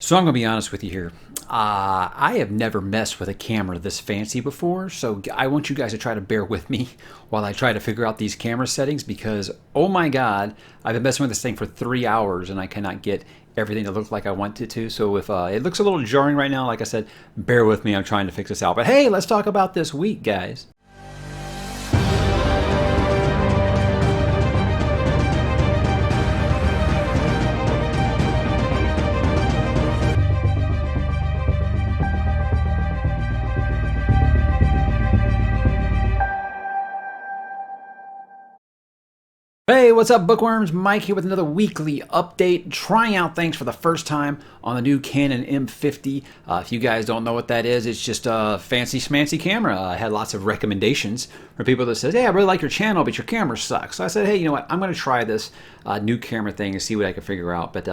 So I'm going to be honest with you here. I have never messed with a camera this fancy before, so I want you guys to try to bear with me while I try to figure out these camera settings because, oh my God, I've been messing with this thing for 3 hours and I cannot get everything to look like I want it to. So if it looks a little jarring right now, like I said, bear with me. I'm trying to fix this out. But hey, let's talk about this week, guys. Hey, what's up, bookworms? Mike here with another weekly update, trying out things for the first time on the new Canon M50. If you guys don't know what that is, it's just a fancy schmancy camera. I had lots of recommendations from people that said, hey, I really like your channel, but your camera sucks. So I said, hey, you know what? I'm going to try this new camera thing and see what I can figure out. But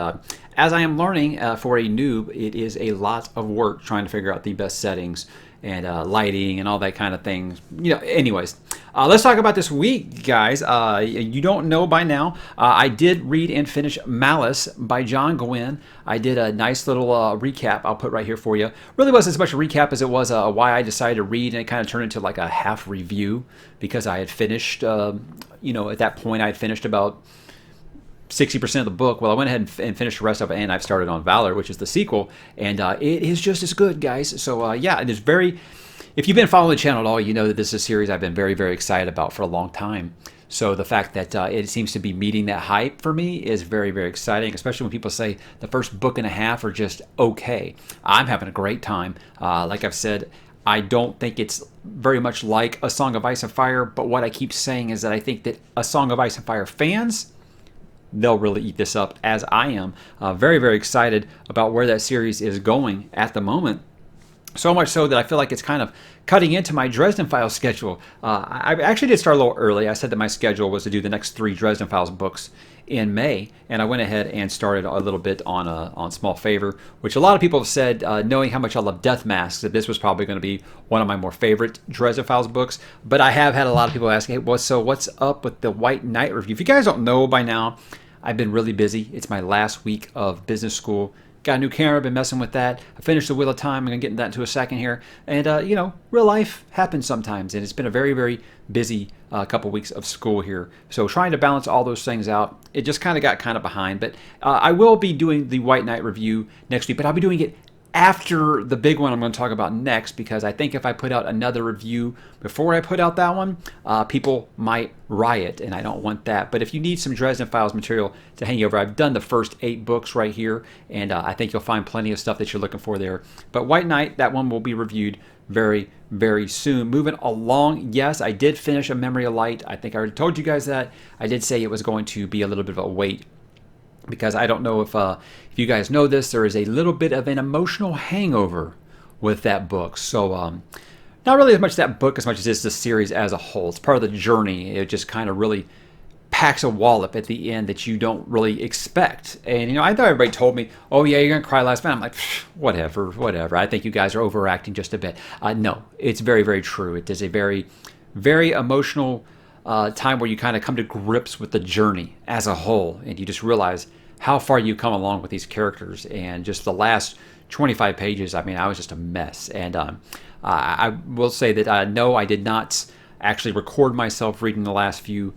as I am learning for a noob, it is a lot of work trying to figure out the best settings and lighting and all that kind of thing. Anyways, let's talk about this week, guys. You don't know by now, I did read and finish Malice by John Gwynne. I did a nice little recap I'll put right here for you. Really wasn't as much a recap as it was why I decided to read, and it kind of turned into like a half review because I had finished, at that point I had finished about 60% of the book. Well, I went ahead and finished the rest of it, and I've started on Valor, which is the sequel, and it is just as good, guys. So yeah, it is very, if you've been following the channel at all, you know that this is a series I've been very, very excited about for a long time. So the fact that it seems to be meeting that hype for me is very, very exciting, especially when people say the first book and a half are just okay. I'm having a great time. Like I've said, I don't think it's very much like A Song of Ice and Fire, but what I keep saying is that I think that A Song of Ice and Fire fans, they'll really eat this up, as I am. Very, very excited about where that series is going at the moment. So much so that I feel like it's kind of cutting into my Dresden Files schedule. I actually did start a little early. I said that my schedule was to do the next 3 Dresden Files books in May, and I went ahead and started a little bit on Small Favor, which a lot of people have said, knowing how much I love Death Masks, that this was probably going to be one of my more favorite Dresden Files books. But I have had a lot of people ask, hey, what's up with the White Knight review? If you guys don't know by now, I've been really busy. It's my last week of business school. Got a new camera, been messing with that. I finished The Wheel of Time. I'm going to get into that into a second here. And, real life happens sometimes. And it's been a very, very busy couple weeks of school here. So trying to balance all those things out, it just kind of got behind. But I will be doing the White Knight review next week, but I'll be doing it after the big one I'm going to talk about next, because I think if I put out another review before I put out that one, people might riot, and I don't want that. But if you need some Dresden Files material to hang you over, I've done the first 8 books right here, and I think you'll find plenty of stuff that you're looking for there. But White Knight, that one will be reviewed very, very soon. Moving along, yes, I did finish A Memory of Light. I think I already told you guys that. I did say it was going to be a little bit of a wait, because I don't know if you guys know this, there is a little bit of an emotional hangover with that book. So not really as much that book as much as it's the series as a whole. It's part of the journey. It just kind of really packs a wallop at the end that you don't really expect. And, I thought everybody told me, oh yeah, you're going to cry last night. I'm like, whatever. I think you guys are overacting just a bit. No, it's very, very true. It is a very, very emotional time where you kind of come to grips with the journey as a whole, and you just realize how far you come along with these characters. And just the last 25 pages, I mean, I was just a mess. And I will say that no, I did not actually record myself reading the last few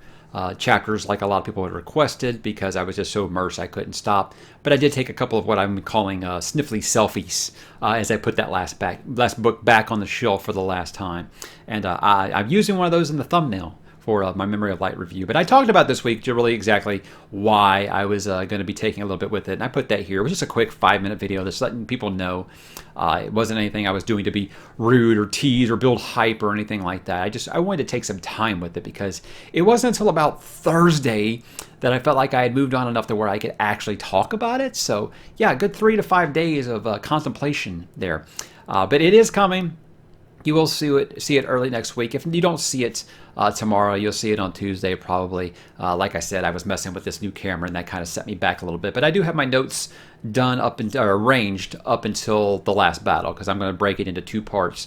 chapters like a lot of people had requested, because I was just so immersed I couldn't stop. But I did take a couple of what I'm calling sniffly selfies as I put that last book back on the shelf for the last time. And I'm using one of those in the thumbnail for my Memory of Light review. But I talked about this week really exactly why I was going to be taking a little bit with it, and I put that here. It was just a quick 5-minute video just letting people know. It wasn't anything I was doing to be rude or tease or build hype or anything like that. I wanted to take some time with it, because it wasn't until about Thursday that I felt like I had moved on enough to where I could actually talk about it. So yeah, a good 3 to 5 days of contemplation there. But it is coming. You will see it early next week. If you don't see it tomorrow, you'll see it on Tuesday probably. Like I said, I was messing with this new camera, and that kind of set me back a little bit. But I do have my notes done or arranged up until the last battle, because I'm going to break it into 2 parts,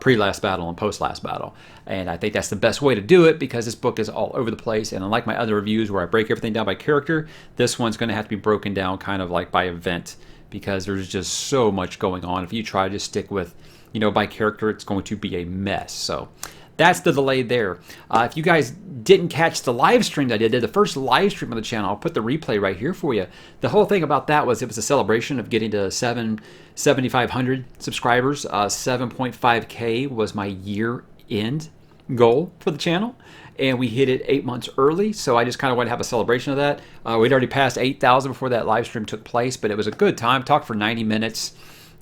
pre-last battle and post-last battle. And I think that's the best way to do it, because this book is all over the place. And unlike my other reviews where I break everything down by character, this one's going to have to be broken down kind of like by event, because there's just so much going on. If you try to stick with, by character, it's going to be a mess. So that's the delay there. If you guys didn't catch the live stream that I did the first live stream on the channel, I'll put the replay right here for you. The whole thing about that was it was a celebration of getting to 7,500 subscribers. 7.5K was my year-end goal for the channel, and we hit it 8 months early, so I just kind of wanted to have a celebration of that. We'd already passed 8,000 before that live stream took place, but it was a good time. Talked for 90 minutes.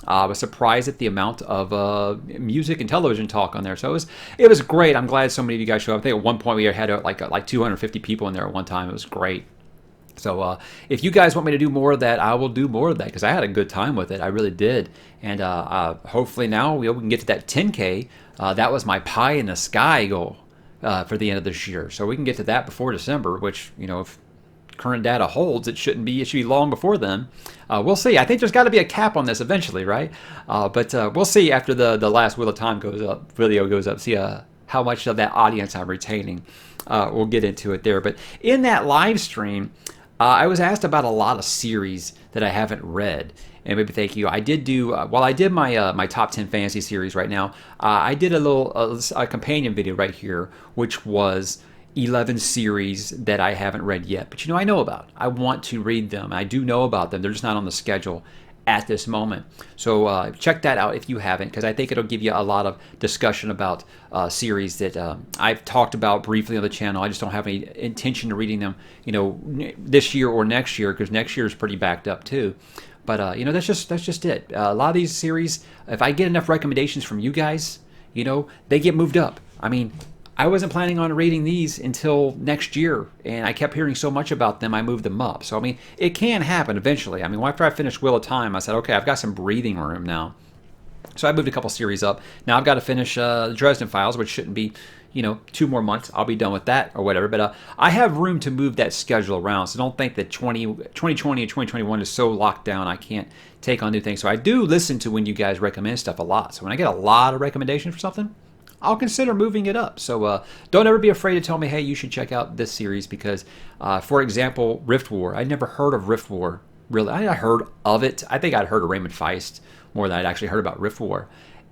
I was surprised at the amount of music and television talk on there. So it was great. I'm glad so many of you guys showed up. I think at one point we had like 250 people in there at one time. It was great. So if you guys want me to do more of that, I will do more of that because I had a good time with it. I really did. And hopefully now we can get to that 10K. That was my pie in the sky goal for the end of this year. So we can get to that before December, which, if current data holds, it should be long before then. We'll see. I think there's got to be a cap on this eventually, right? But we'll see after the last Wheel of Time video goes up, see how much of that audience I'm retaining. We'll get into it there. But in that live stream, I was asked about a lot of series that I haven't read. And maybe thank you. I did do, while I did my top 10 fantasy series right now, I did a companion video right here, which was 11 series that I haven't read yet, but I know about. I want to read them. I do know about them. They're just not on the schedule at this moment. So check that out if you haven't, because I think it'll give you a lot of discussion about series that I've talked about briefly on the channel. I just don't have any intention of reading them, this year or next year, because next year is pretty backed up too. But that's just it. A lot of these series, if I get enough recommendations from you guys, they get moved up. I mean, I wasn't planning on reading these until next year, and I kept hearing so much about them, I moved them up. So, I mean, it can happen eventually. I mean, after I finished Wheel of Time, I said, okay, I've got some breathing room now. So I moved a couple series up. Now I've got to finish the Dresden Files, which shouldn't be, 2 more months. I'll be done with that or whatever. But I have room to move that schedule around. So don't think that 2020 and 2021 is so locked down I can't take on new things. So I do listen to when you guys recommend stuff a lot. So when I get a lot of recommendation for something, I'll consider moving it up. So don't ever be afraid to tell me, hey, you should check out this series because, for example, Rift War. I'd never heard of Rift War, really. I heard of it. I think I'd heard of Raymond Feist more than I'd actually heard about Rift War.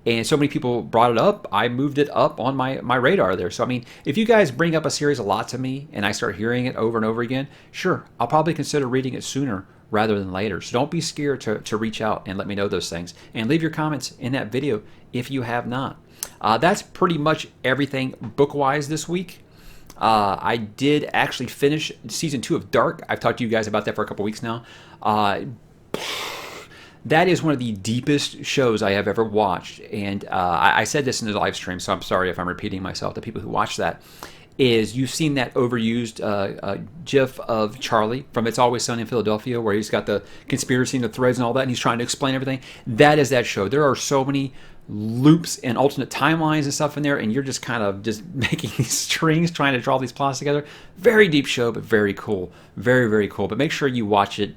And so many people brought it up, I moved it up on my radar there. So, I mean, if you guys bring up a series a lot to me and I start hearing it over and over again, sure, I'll probably consider reading it sooner rather than later. So don't be scared to reach out and let me know those things. And leave your comments in that video if you have not. That's pretty much everything book-wise this week. I did actually finish Season 2 of Dark. I've talked to you guys about that for a couple weeks now. That is one of the deepest shows I have ever watched. And I said this in the live stream, so I'm sorry if I'm repeating myself to people who watch that. Is you've seen that overused gif of Charlie from It's Always Sunny in Philadelphia, where he's got the conspiracy and the threads and all that, and he's trying to explain everything. That is that show. There are so many loops and alternate timelines and stuff in there, and you're just kind of just making these strings, trying to draw these plots together. Very deep show, but very cool. Very, very cool. But make sure you watch it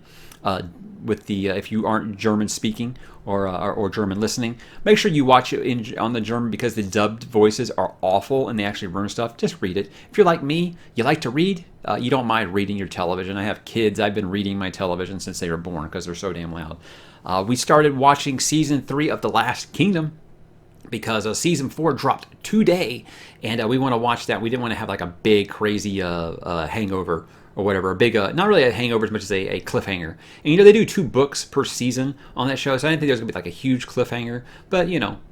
with the if you aren't German speaking or German listening, make sure you watch it on the German because the dubbed voices are awful and they actually ruin stuff. Just read it. If you're like me, you like to read, you don't mind reading your television. I have kids. I've been reading my television since they were born because they're so damn loud. We started watching Season 3 of The Last Kingdom because Season 4 dropped today, and we want to watch that. We didn't want to have like a big, crazy hangover or whatever, a big, not really a hangover as much as a cliffhanger. And they do 2 books per season on that show, so I didn't think there was going to be like a huge cliffhanger, but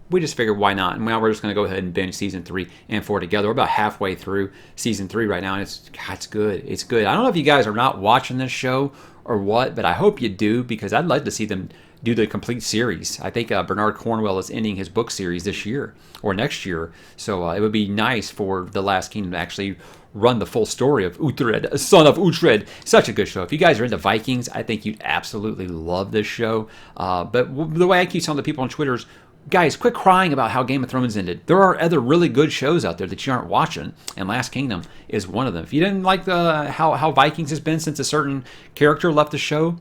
we just figured why not, and now we're just going to go ahead and binge Season 3 and 4 together. We're about halfway through Season 3 right now, and it's good. It's good. I don't know if you guys are not watching this show or what, but I hope you do, because I'd like to see them do the complete series. I think Bernard Cornwell is ending his book series this year or next year, so it would be nice for The Last Kingdom to actually run the full story of Uhtred, son of Uhtred. Such a good show. If you guys are into Vikings, I think you'd absolutely love this show. But the way I keep telling the people on Twitter is, guys, quit crying about how Game of Thrones ended. There are other really good shows out there that you aren't watching, and Last Kingdom is one of them. If you didn't like how Vikings has been since a certain character left the show,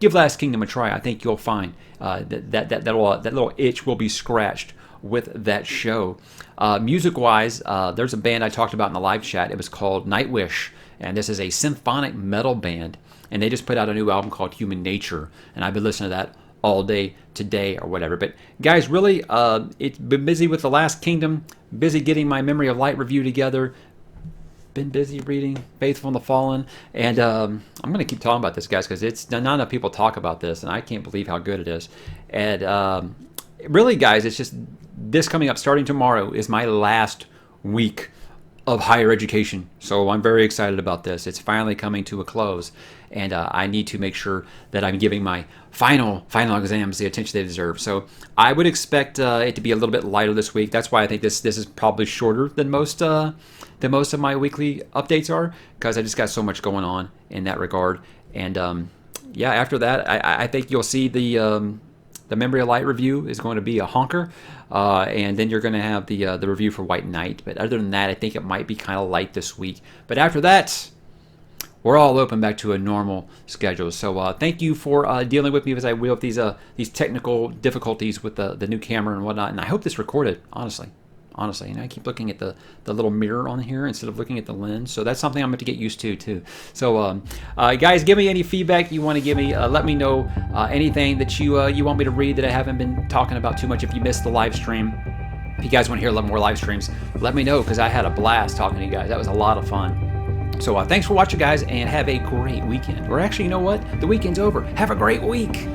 give Last Kingdom a try. I think you'll find that little itch will be scratched with that show. Music-wise, there's a band I talked about in the live chat. It was called Nightwish, and this is a symphonic metal band. and they just put out a new album called Human Nature, and I've been listening to that all day today or whatever. But guys, really, it's been busy with The Last Kingdom, busy getting my Memory of Light review together, been busy reading Faithful and the Fallen, and I'm going to keep talking about this, guys, because it's not enough people talk about this, and I can't believe how good it is. And really, guys, it's just this coming up starting tomorrow is my last week of higher education, so I'm very excited about this. It's finally coming to a close, and I need to make sure that I'm giving my final exams the attention they deserve. So I would expect it to be a little bit lighter this week. That's why I think this is probably shorter than most of my weekly updates are, because I just got so much going on in that regard. And yeah, after that, I think you'll see the Memory of Light review is going to be a honker, and then you're going to have the review for White Knight. But other than that, I think it might be kind of light this week. But after that, we're all open back to a normal schedule. So thank you for dealing with me as I will with these technical difficulties with the new camera and whatnot. And I hope this recorded, honestly. You know, I keep looking at the little mirror on here instead of looking at the lens. So that's something I'm going to get used to, too. So, guys, give me any feedback you want to give me. Let me know anything that you want me to read that I haven't been talking about too much. If you missed the live stream, if you guys want to hear a lot more live streams, let me know, because I had a blast talking to you guys. That was a lot of fun. So thanks for watching, guys, and have a great weekend. Or actually, you know what? The weekend's over. Have a great week.